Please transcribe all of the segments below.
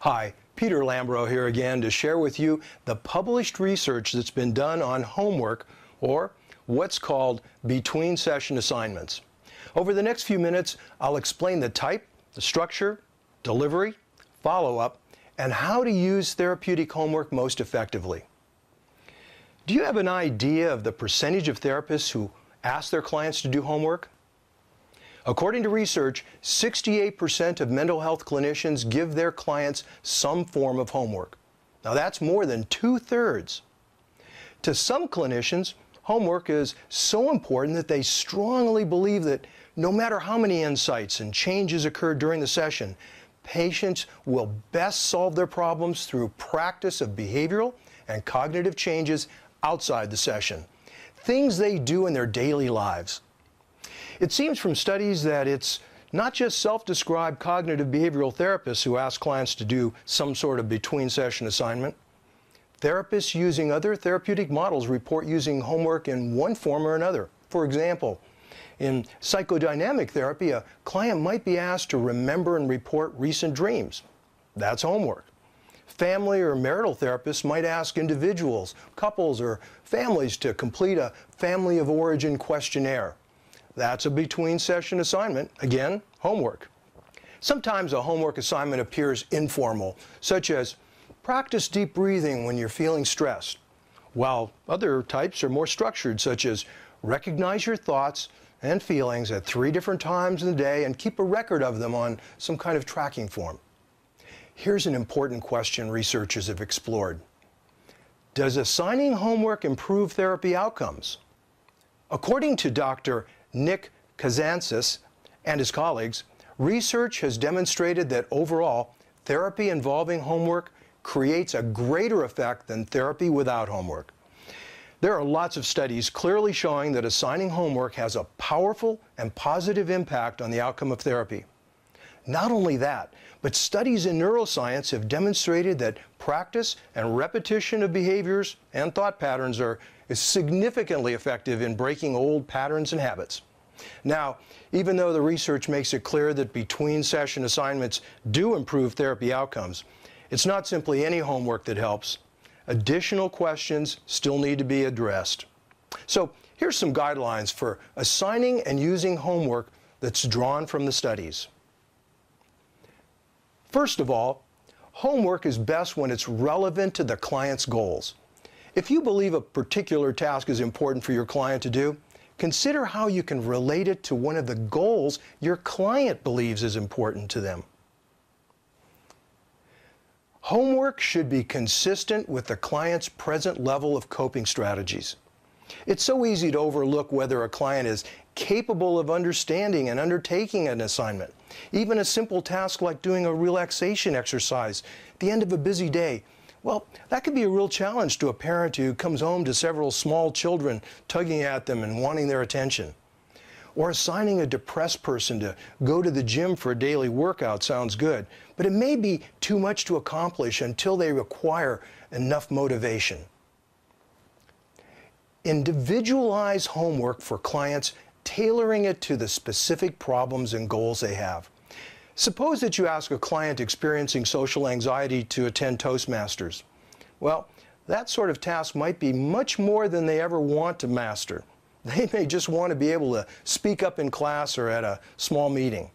Hi, Peter Lambro here again to share with you the published research that's been done on homework, or what's called between session assignments. Over the next few minutes, I'll explain the type, the structure, delivery, follow-up, and how to use therapeutic homework most effectively. Do you have an idea of the percentage of therapists who ask their clients to do homework? According to research, 68% of mental health clinicians give their clients some form of homework. Now that's more than 2/3. To some clinicians, homework is so important that they strongly believe that no matter how many insights and changes occur during the session, patients will best solve their problems through practice of behavioral and cognitive changes outside the session, things they do in their daily lives. It seems from studies that it's not just self-described cognitive behavioral therapists who ask clients to do some sort of between-session assignment. Therapists using other therapeutic models report using homework in one form or another. For example, in psychodynamic therapy, a client might be asked to remember and report recent dreams. That's homework. Family or marital therapists might ask individuals, couples, or families to complete a family of origin questionnaire. That's a between-session assignment, again, homework. Sometimes a homework assignment appears informal, such as practice deep breathing when you're feeling stressed, while other types are more structured, such as recognize your thoughts and feelings at 3 different times in the day and keep a record of them on some kind of tracking form. Here's an important question researchers have explored. Does assigning homework improve therapy outcomes? According to Dr. Nick Kazantzis and his colleagues, research has demonstrated that overall, therapy involving homework creates a greater effect than therapy without homework. There are lots of studies clearly showing that assigning homework has a powerful and positive impact on the outcome of therapy. Not only that, but studies in neuroscience have demonstrated that practice and repetition of behaviors and thought patterns is significantly effective in breaking old patterns and habits. Now, even though the research makes it clear that between-session assignments do improve therapy outcomes, it's not simply any homework that helps. Additional questions still need to be addressed. So here's some guidelines for assigning and using homework that's drawn from the studies. First of all, homework is best when it's relevant to the client's goals. If you believe a particular task is important for your client to do, consider how you can relate it to one of the goals your client believes is important to them. Homework should be consistent with the client's present level of coping strategies. It's so easy to overlook whether a client is capable of understanding and undertaking an assignment. Even a simple task like doing a relaxation exercise at the end of a busy day, well, that could be a real challenge to a parent who comes home to several small children tugging at them and wanting their attention. Or assigning a depressed person to go to the gym for a daily workout sounds good, but it may be too much to accomplish until they acquire enough motivation. Individualize homework for clients, tailoring it to the specific problems and goals they have. Suppose that you ask a client experiencing social anxiety to attend Toastmasters. Well, that sort of task might be much more than they ever want to master. They may just want to be able to speak up in class or at a small meeting.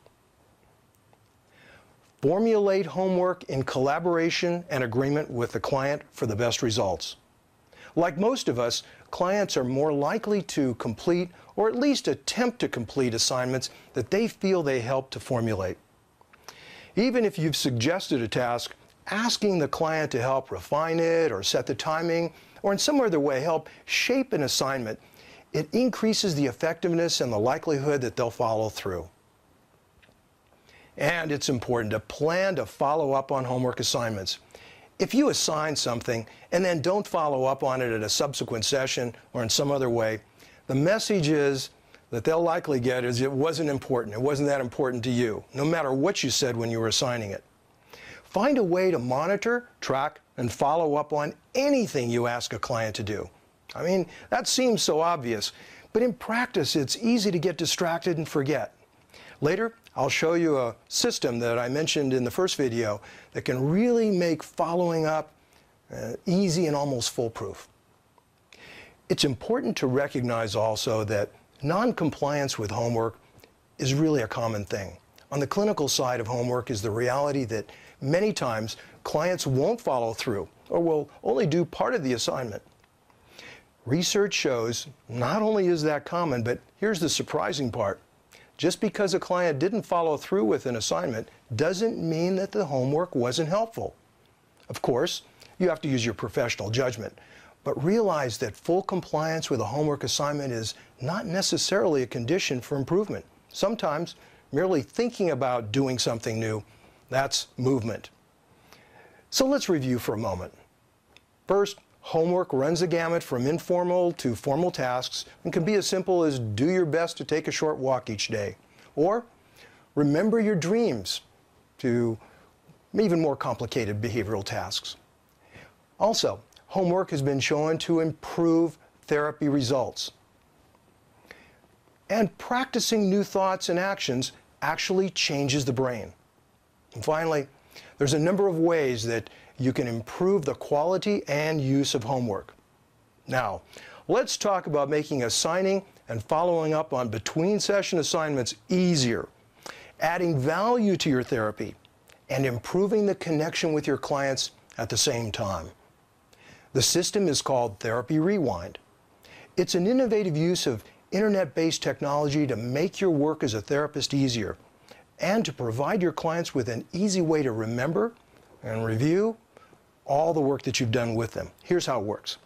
Formulate homework in collaboration and agreement with the client for the best results. Like most of us, clients are more likely to complete or at least attempt to complete assignments that they feel they help to formulate. Even if you've suggested a task, asking the client to help refine it or set the timing or in some other way help shape an assignment, it increases the effectiveness and the likelihood that they'll follow through. And it's important to plan to follow up on homework assignments. If you assign something and then don't follow up on it at a subsequent session or in some other way, the message is that they'll likely get is it wasn't important. It wasn't that important to you, no matter what you said when you were assigning it. Find a way to monitor, track, and follow up on anything you ask a client to do. I mean, that seems so obvious, but in practice, it's easy to get distracted and forget. Later, I'll show you a system that I mentioned in the first video that can really make following up easy and almost foolproof. It's important to recognize also that non-compliance with homework is really a common thing. On the clinical side of homework is the reality that many times clients won't follow through or will only do part of the assignment. Research shows not only is that common, but here's the surprising part. Just because a client didn't follow through with an assignment doesn't mean that the homework wasn't helpful. Of course, you have to use your professional judgment, but realize that full compliance with a homework assignment is not necessarily a condition for improvement. Sometimes merely thinking about doing something new, that's movement. So let's review for a moment. First, homework runs the gamut from informal to formal tasks and can be as simple as do your best to take a short walk each day, or remember your dreams, to even more complicated behavioral tasks. Also, homework has been shown to improve therapy results. And practicing new thoughts and actions actually changes the brain. And finally, there's a number of ways that you can improve the quality and use of homework. Now, let's talk about making assigning and following up on between-session assignments easier, adding value to your therapy, and improving the connection with your clients at the same time. The system is called Therapy Rewind. It's an innovative use of internet-based technology to make your work as a therapist easier and to provide your clients with an easy way to remember and review all the work that you've done with them. Here's how it works.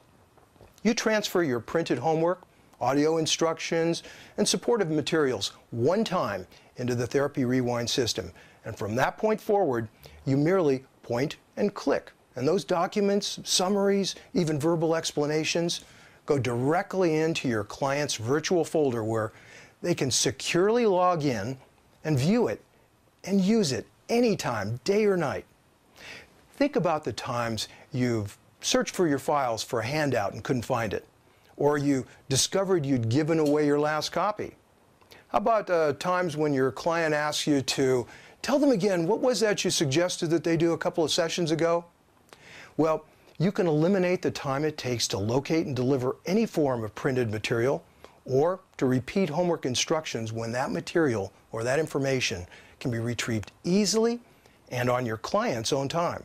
You transfer your printed homework, audio instructions, and supportive materials one time into the Therapy Rewind system. And from that point forward, you merely point and click. And those documents, summaries, even verbal explanations go directly into your client's virtual folder where they can securely log in and view it and use it anytime, day or night. Think about the times you've searched for your files for a handout and couldn't find it, or you discovered you'd given away your last copy. How about times when your client asks you to tell them again, what was that you suggested that they do a couple of sessions ago? Well, you can eliminate the time it takes to locate and deliver any form of printed material, or to repeat homework instructions when that material or that information can be retrieved easily and on your client's own time.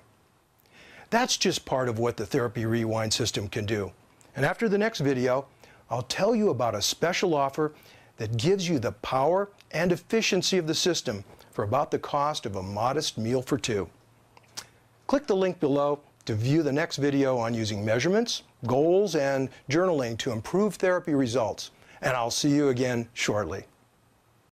That's just part of what the Therapy Rewind system can do. And after the next video, I'll tell you about a special offer that gives you the power and efficiency of the system for about the cost of a modest meal for two. Click the link below to view the next video on using measurements, goals, and journaling to improve therapy results. And I'll see you again shortly.